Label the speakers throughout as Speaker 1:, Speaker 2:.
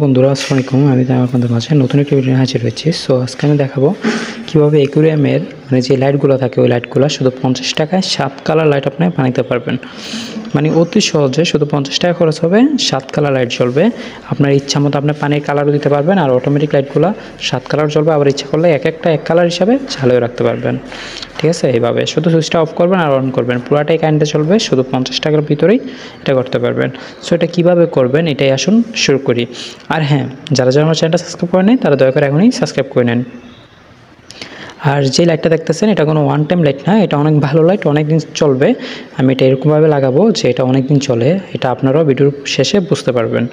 Speaker 1: বন্ধুরা, আসসালামু আলাইকুম। আমি আপনাদের মাঝে নতুন একটা ভিডিও হাজির হয়েছি। সো আজকে আমি দেখাবো কীভাবে অ্যাকুরিয়ামের যে লাইটগুলো থাকে ওই লাইটগুলো শুধু 50 টাকায় 7 কালার লাইট আপনি বানাতে পারবেন। অতি সহজে শুধু 50 টাকা খরচ হবে, 7 কালার লাইট জ্বলবে। আপনার ইচ্ছা মতো আপনি পানির কালারও দিতে পারবেন, আর অটোমেটিক লাইটগুলো 7 কালার জ্বলবে। আবার ইচ্ছা করলে এক কালার হিসাবে চালুও রাখতে পারবেন। ঠিক আছে, এইভাবে শুধু সুইচটা অফ করবেন আর অন করবেন, পুরাটাই কারেন্টে চলবে। শুধু 50 টাকার ভিতরেই এটা করতে পারবেন। সো এটা কীভাবে করবেন এটাই আসুন শুরু করি। আর হ্যাঁ, যারা আমার চ্যানেলটা সাবস্ক্রাইব করে নেন তারা দয়া করে এখনই সাবস্ক্রাইব করে নেন। আর যে লাইটটা দেখতেছেন এটা কোনো ওয়ান টাইম লাইট না, এটা অনেক ভালো লাইট, অনেক দিন চলবে। আমি এটা এরকমভাবে লাগাবো যে এটা অনেক দিন চলে। এটা আপনারাও ভিডিওর শেষে বুঝতে পারবেন।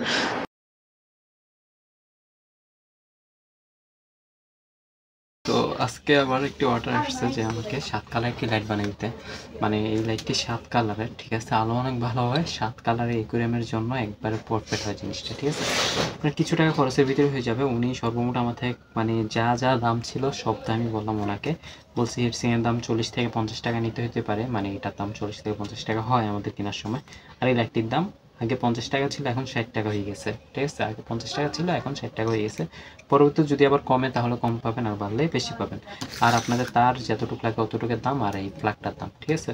Speaker 2: তো আজকে আবার একটি অর্ডার আসছে যে আমাকে 7 কালার একটি লাইট বানিয়ে দিতে। এই লাইটটি 7 কালারের, ঠিক আছে, আলো অনেক ভালো হয়। 7 কালারের অ্যাকুয়ারিয়ামের জন্য একবারে পারফেক্ট হয় জিনিসটা, ঠিক আছে। আপনার কিছু টাকা খরচের ভিতরে হয়ে যাবে। উনি সর্বমোট আমার থেকে যা যা দাম ছিল সব দামই বললাম ওনাকে। বলছি হিটসিংয়ের দাম 40 থেকে 50 টাকা নিতে হতে পারে, এটার দাম 40 থেকে 50 টাকা হয় আমাদের কেনার সময়। আর এই লাইটটির দাম আগে 50 টাকা ছিল, এখন 60 টাকা হয়ে গেছে, ঠিক আছে। আগে 50 টাকা ছিল, এখন 60 টাকা হয়ে গেছে। পরবর্তীতে যদি আবার কমে তাহলে কম পাবেন, আর বাড়লে বেশি পাবেন। আর আপনাদের তার যতটুকু লাগে অতটুকুর দাম, আর এই প্লাগটার দাম, ঠিক আছে।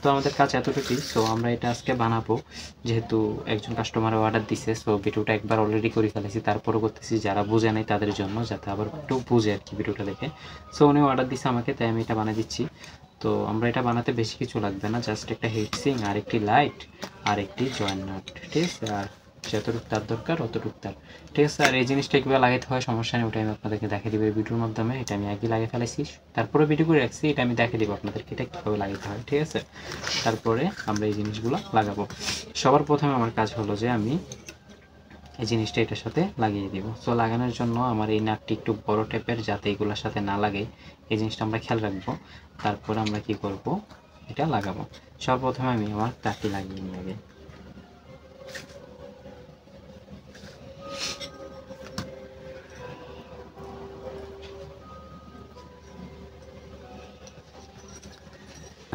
Speaker 2: তো আমাদের কাজ এতটুকুই। সো আমরা এটা আজকে বানাবো, যেহেতু একজন কাস্টমার অর্ডার দিছে। সো ভিডিওটা একবার অলরেডি করে ফেলেছি, তারপরও করতেছি যারা বোঝে নাই তাদের জন্য, যাতে আবার একটু বুঝে আর কি ভিডিওটা দেখে। সো উনি অর্ডার দিছে আমাকে, তাই আমি এটা বানিয়ে দিচ্ছি। তো আমরা এটা বানাতে বেশি কিছু লাগবে না, জাস্ট একটা হিটসিং আর একটি লাইট আর একটি জয়েন্ট নাট, ঠিক আছে। আর যতটুকু তার দরকার অতটুকু তার, ঠিক আছে। আর এই জিনিসটা কীভাবে লাগাইতে হয় সমস্যা নেই, ওটা আমি আপনাদেরকে দেখে দেবো এই ভিডিওর মাধ্যমে। এটা আমি আগে লাগিয়ে ফেলেছি, তারপরে ভিডিও করে রাখছি। এটা আমি দেখে দেবো আপনাদেরকে এটা কীভাবে লাগাইতে হয়, ঠিক আছে। তারপরে আমরা এই জিনিসগুলো লাগাবো। সবার প্রথমে আমার কাজ হলো যে আমি এই জিনিসটা এটার সাথে লাগিয়ে দিব। সো লাগানোর জন্য আমার এই নাটটি একটু বড় টাইপের, যাতে এগুলোর সাথে না লাগে, এই জিনিসটা আমরা খেয়াল রাখবো। তারপরে আমরা কি করব, এটা লাগাবো। সর্বপ্রথমে আমি আমার তারটি লাগিয়ে নেব।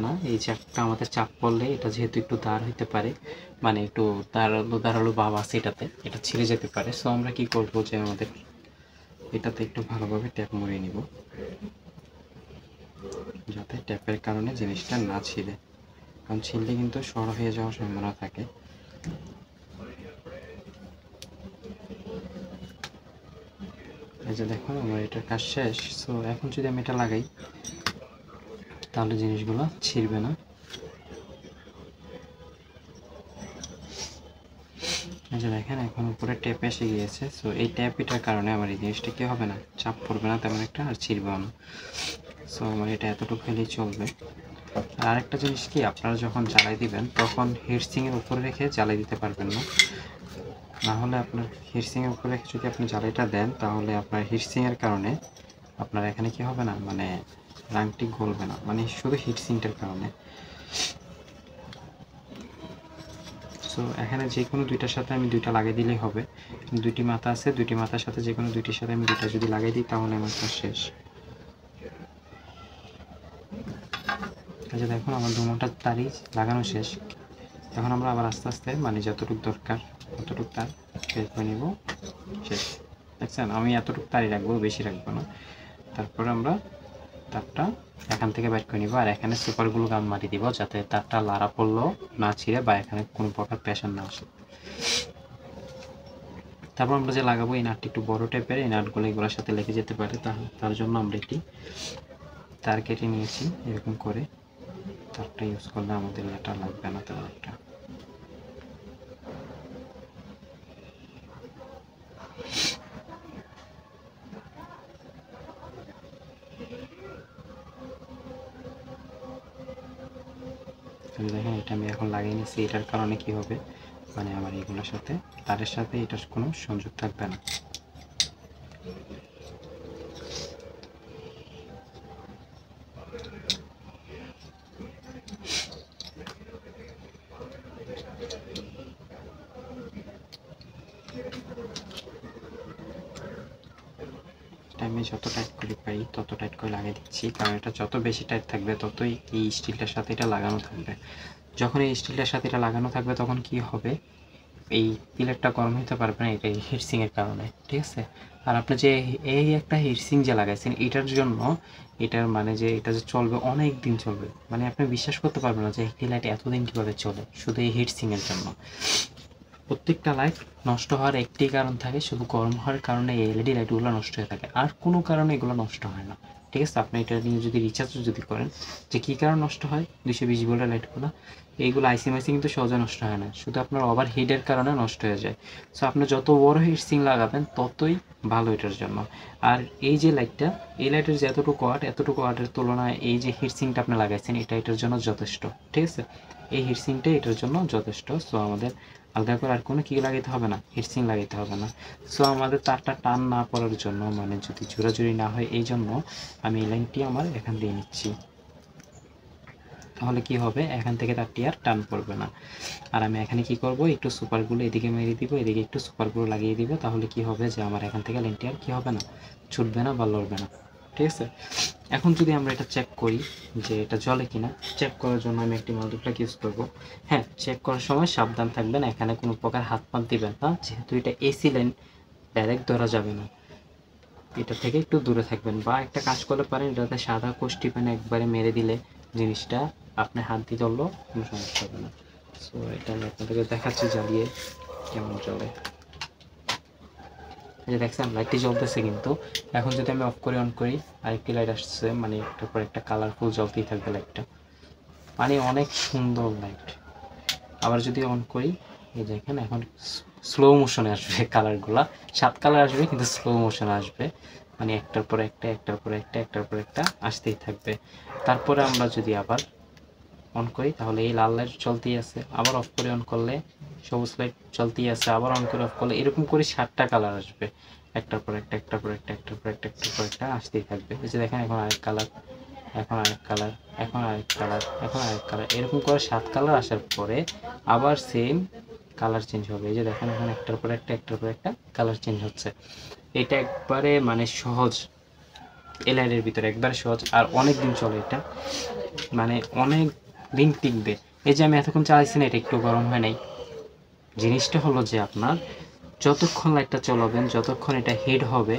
Speaker 2: না, এই চাপটা আমাদের চাপ পড়লে এটা যেহেতু একটু দাঁড় হইতে পারে, একটু দাঁড়ালো ভাব আছে এটাতে, এটা ছিঁড়ে যেতে পারে। সো আমরা কি করব যে আমাদের এটাতে একটু ভালোভাবে ট্যাপ মরিয়ে নিব, যাতে ট্যাপের কারণে জিনিসটা না ছিঁড়ে, কারণ ছিঁড়লে কিন্তু সর হয়ে যাওয়ার সম্ভাবনা থাকে। এই যে দেখুন আমার এটার কাজ শেষ। সো এখন যদি আমি এটা লাগাই তাহলে জিনিসগুলো ছিঁড়বে না। এই যে দেখেন এখন উপরে ট্যাপ এসে গিয়েছে। সো এই ট্যাপটার কারণে আমার এই জিনিসটা কি হবে না, চাপ পড়বে না তেমন একটা, আর ছিঁড়বেও না। সো আমার এটা এতটুকু হলেই চলবে। আর আরেকটা জিনিস কি, আপনারা যখন জ্বালাই দিবেন তখন হিটসিংয়ের উপরে রেখে জ্বালাই দিতে পারবেন না। নাহলে আপনার হিটসিংয়ের উপরে রেখে যদি আপনি জ্বালাইটা দেন তাহলে আপনার হিটসিংয়ের কারণে আপনার এখানে কি হবে না, রাংটি গলবে না, শুধু হিটসিংটার কারণে। সো এখানে যে কোনো দুইটার সাথে আমি দুইটা লাগিয়ে দিলেই হবে। দুইটি মাথা আছে, দুইটি মাথার সাথে যে কোনো দুইটির সাথে আমি দুইটা যদি লাগিয়ে দিই তাহলে আমার কাজ শেষ। আচ্ছা দেখুন আমার দুটা তারই লাগানো শেষ। এখন আমরা আবার আস্তে আস্তে যতটুকু দরকার ততটুকু তার বের করে নিব, শেষ। দেখছেন আমি এতটুকু তারই রাখবো, বেশি রাখবো না। তারপরে আমরা তারটা এখান থেকে বের করে নিব, আর এখানে সুপার গ্লু গান মারিয়ে দিব, যাতে তারটা লাড়া পড়লেও না ছিঁড়ে বা এখানে কোনো প্রকার প্রেশার না আসে। তারপর আমরা যে লাগাবো এই নাটটি একটু বড় টাইপের, এই নাটগুলো এগুলোর সাথে লেগে যেতে পারে, তার জন্য আমরা একটি তার কেটে নিয়েছি এরকম করে। তারটা ইউজ করলে আমাদের এটা লাগবে না তেমন একটা। দেখেন এটা আমি এখন লাগিয়ে নিচ্ছি, এটার কারণে কি হবে, আমার এগুলোর সাথে তারের সাথে এটার কোনো সংযোগ থাকবে না। আমি যত টাইট করে পাই তত টাইট করে লাগিয়ে দিচ্ছি, কারণ এটা যত বেশি টাইট থাকবে ততই এই স্টিলটার সাথে এটা লাগানো থাকবে। যখন এই স্টিলটার সাথে এটা লাগানো থাকবে তখন কি হবে, এই প্লেটটা গরম হতে পারবে না, এটা হিটসিংয়ের কারণে, ঠিক আছে। আর আপনি যে এই একটা হিটসিং যে লাগাইছেন এটার জন্য, এটার মানে যে এটা যে চলবে অনেক দিন চলবে, মানে আপনি বিশ্বাস করতে পারবেন না যে একটি লাইট এতদিন কীভাবে চলে শুধু এই হিটসিংয়ের জন্য। প্রত্যেকটা লাইট নষ্ট হওয়ার একটি কারণ থাকে, শুধু গরম হওয়ার কারণে এই এলইডি লাইটগুলো নষ্ট হয়ে থাকে, আর কোনো কারণে এগুলো নষ্ট হয় না, ঠিক আছে। আপনি এটা নিয়ে যদি রিচার্জ যদি করেন যে কী কারণ নষ্ট হয় 220 ভোল্টের লাইটগুলো, এইগুলো আইসি মাইসি কিন্তু সহজে নষ্ট হয় না, শুধু আপনার ওভার হিটের কারণে নষ্ট হয়ে যায়। সো আপনি যত বড় হিটসিং লাগাবেন ততই ভালো এটার জন্য। আর এই যে লাইটটা, এই লাইটের যে এতটুকু ওয়াট, এতটুকু ওয়াটের তুলনায় এই যে হিটসিংটা আপনি লাগাইছেন এটা এটার জন্য যথেষ্ট, ঠিক আছে। এই হিটসিংটা এটার জন্য যথেষ্ট। সো আমাদের আলাদা করে আর কোনো কী লাগাইতে হবে না, হিটসিং লাগাইতে হবে না। সো আমাদের তারটা টান না পড়ার জন্য, মানে যদি জোরাজুরি না হয় এই জন্য আমি এই লাইনটি আমার এখান দিয়ে নিচ্ছি, তাহলে কি হবে এখান থেকে তারটি আর টান পড়বে না। আর আমি এখানে কি করব, একটু সুপারগুলো এদিকে মেরে দিব, এদিকে একটু সুপারগুলো লাগিয়ে দিব, তাহলে কি হবে যে আমার এখান থেকে লাইনটি আর কি হবে না, ছুটবে না বা লড়বে না, ঠিক আছে। এখন যদি আমরা এটা চেক করি যে এটা জ্বলে কিনা, চেক করার জন্য আমি একটি মাল্টিপ্লাগ ইউজ করব। হ্যাঁ, চেক করার সময় সাবধান থাকবেন, এখানে কোনো প্রকার হাত পাত দিবেন না, যেহেতু এটা এসি লাইন ডাইরেক্ট ধরা যাবে না, এটা থেকে একটু দূরে থাকবেন। বা একটা কাজ করতে পারেন, এটাতে সাদা কোষ্টি পেনে একবারে মেরে দিলে জিনিসটা আপনি হাত দিয়ে ধরলেও কোনো সমস্যা হবে না। সো এটা আমি আপনাদেরকে দেখাচ্ছি জ্বালিয়ে কেমন চলে। এই যে দেখছেন লাইটটি জ্বলতেছে, কিন্তু এখন যদি আমি অফ করে অন করি আরেকটি লাইট আসছে, মানে একটার পর একটা কালারফুল জ্বলতেই থাকবে লাইটটা, মানে অনেক সুন্দর লাইট। আবার যদি অন করি এই দেখেন এখন স্লো মোশনে আসবে কালারগুলা, 7 কালার আসবে কিন্তু স্লো মোশনে আসবে, মানে একটার পর একটা একটার পর একটা একটার পর একটা আসতেই থাকবে। তারপরে আমরা যদি আবার অন করি তাহলে এই লাল লাইট চলতেই আছে, আবার অফ করে অন করলে সবুজ লাইট চলতেই আছে, আবার অন করে অফ করলে এরকম করে 7টা কালার আসবে, একটার পর একটা একটার পর একটা একটার পর একটা একটার পর একটা আসতেই থাকবে। এই যে দেখেন এখন আরেক কালার, এখন আরেক কালার, এখন আরেক কালার, এখন আরেক কালার, এরকম করে 7 কালার আসার পরে আবার সেম কালার চেঞ্জ হবে। এই যে দেখেন এখন একটার পর একটা একটার পর একটা কালার চেঞ্জ হচ্ছে। এটা একবারে মানে সহজ, এলআইডির ভিতরে একবারে সহজ, আর অনেক দিন চলে এটা, মানে অনেক দিন টিকবে। এই যে আমি এতক্ষণ চালাইছি না, এটা একটু গরম হয় নাই। জিনিসটা হলো যে আপনার যতক্ষণ লাইটটা চালাবেন, যতক্ষণ এটা হিট হবে,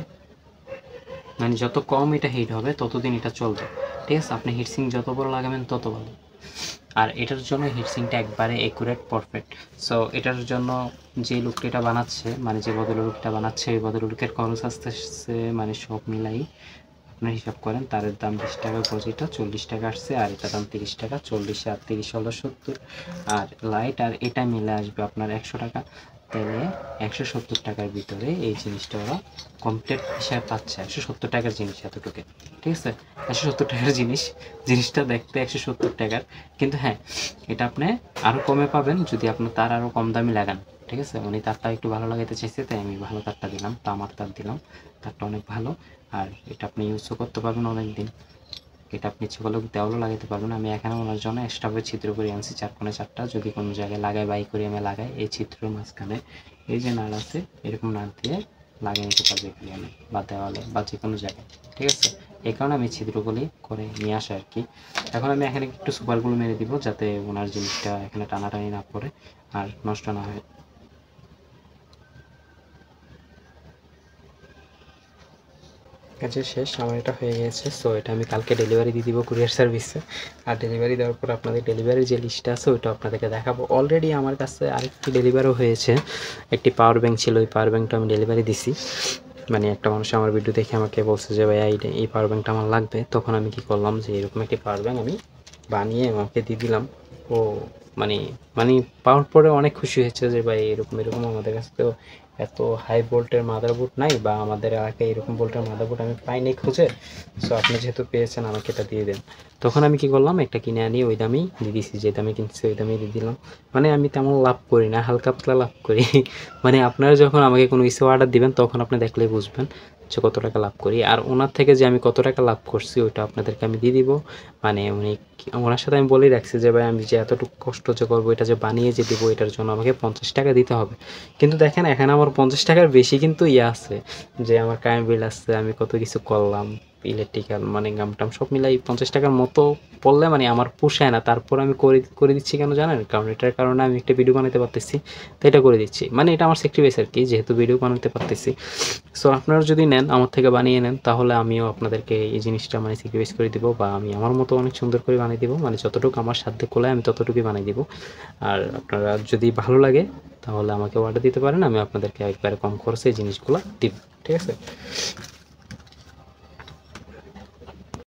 Speaker 2: মানে যত কম এটা হিট হবে ততদিন এটা চলবে, ঠিক আছে। আপনি হিটসিং যত বড় লাগাবেন তত ভালো। আর এটার জন্য হিটসিংটা একবারে একুরেট পারফেক্ট। সো এটার জন্য যে লোকটা এটা বানাচ্ছে, মানে যে ভদ্রলোকটা বানাচ্ছে, ওই ভদ্রলোকের খরচ আসতেছে মানে সব মিলাই আপনার হিসাব করেন, তার দাম 20 টাকা গজিটা, 40 টাকা আসছে, আর এটার দাম 30 টাকা, 40 আর 30 হলো 70, আর লাইট আর এটা মিলে আসবে আপনার 100 টাকা। তাহলে 170 টাকার ভিতরে এই জিনিসটা ওরা কমপ্লিট হিসাব পাচ্ছে, 170 টাকার জিনিস এতটুকু, ঠিক আছে। 170 টাকার জিনিস, জিনিসটা দেখতে 170 টাকার, কিন্তু হ্যাঁ এটা আপনি আরও কমে পাবেন যদি আপনার তার আরও কম দামি লাগান, ঠিক আছে। উনি তারটা একটু ভালো লাগাইতে চাইছে তাই আমি ভালো তারটা দিলাম, তো আমার তার দিলাম, তারটা অনেক ভালো। আর এটা আপনি ইউজও করতে পারবেন অনেক দিন, এটা আপনি ইচ্ছে করলেও দেওয়ালও লাগাতে পারবেন। আমি এখানে ওনার জন্য এক্সট্রাভাবে ছিদ্র করে আনছি 4 কোণে 4টা, যদি কোনো জায়গায় লাগাই বাই করে আমি লাগাই, এই ছিদ্রের মাঝখানে এই যে নাট আছে এরকম নাট দিয়ে লাগিয়ে নিতে পারবে এখানে বা দেওয়ালে বা যে কোনো জায়গায়, ঠিক আছে। এই কারণে আমি ছিদ্রগুলি করে নিয়ে আসি আর কি। এখন আমি এখানে একটু সুপারগুলো মেরে দিব যাতে ওনার জিনিসটা এখানে টানাটানি না পড়ে আর নষ্ট না হয়। কাজের শেষ, আমার এটা হয়ে গেছে। সো এটা আমি কালকে ডেলিভারি দিয়ে দিব কুরিয়ার সার্ভিসে। আর ডেলিভারি দেওয়ার পর আপনাদের ডেলিভারির যে লিস্টটা আছে ওইটা আপনাদেরকে দেখাবো। অলরেডি আমার কাছে আরেকটি ডেলিভারিও হয়েছে, একটি পাওয়ার ব্যাঙ্ক ছিল, ওই পাওয়ার ব্যাঙ্কটা আমি ডেলিভারি দিছি। মানে একটা মানুষ আমার ভিডিও দেখে আমাকে বলছে যে ভাই এই পাওয়ার ব্যাঙ্কটা আমার লাগবে, তখন আমি কি করলাম যে এরকম একটি পাওয়ার ব্যাঙ্ক আমি বানিয়ে আমাকে দিয়ে দিলাম। ও মানে মানে পাওয়ার পরে অনেক খুশি হয়েছে যে ভাই এরকম এরকম আমাদের কাছে তো এত হাই ভোল্টের মাদারবোর্ড নাই, বা আমাদের এলাকায় এরকম ভোল্টের মাদারবোর্ড আমি পাইনি খুঁজে, সো আপনি যেহেতু পেয়েছেন আমাকে এটা দিয়ে দেন। তখন আমি কি করলাম, একটা কিনে আনি ওই দামেই দিয়ে দিছি, যে দামে কিনছি ওই দামেই দিয়ে দিলাম। মানে আমি তেমন লাভ করি না, হালকা পাতলা লাভ করি। মানে আপনারা যখন আমাকে কোনো কিছু অর্ডার দিবেন তখন আপনি দেখলেই বুঝবেন যে কত টাকা লাভ করি। আর ওনার থেকে যে আমি কত টাকা লাভ করছি ওইটা আপনাদেরকে আমি দিয়ে দিব। মানে উনি ওনার সাথে আমি বলেই রাখছি যে ভাই আমি যে এতটুকু কষ্ট যে করবো, এটা যে বানিয়ে যে দেবো, এটার জন্য আমাকে 50 টাকা দিতে হবে। কিন্তু দেখেন এখানে আমার 50 টাকার বেশি কিন্তু আছে, যে আমার কারেন্ট বিল আসছে, আমি কত কিছু করলাম, ইলেকট্রিক্যাল মানে গামটাম সব মিলাই 50 টাকার মতো পড়লে মানে আমার পোষায় না, তারপর আমি করে দিচ্ছি কেন জানেন? কারণ এটার কারণে আমি একটা ভিডিও বানাতে পারতেছি, তো এটা করে দিচ্ছি। মানে এটা আমার স্যাক্রিফাইস আর কি, যেহেতু ভিডিও বানাতে পারতেছি। সো আপনারা যদি নেন, আমার থেকে বানিয়ে নেন, তাহলে আমিও আপনাদেরকে এই জিনিসটা মানে স্যাক্রিফাইস করে দিব, বা আমি আমার মতো অনেক সুন্দর করে বানিয়ে দিব। মানে যতটুকু আমার সাধ্যে কোলায় আমি ততটুকুই বানিয়ে দিব। আর আপনারা যদি ভালো লাগে তাহলে আমাকে অর্ডার দিতে পারেন, আমি আপনাদেরকে একবারে কম খরচে এই জিনিসগুলো দিব, ঠিক আছে?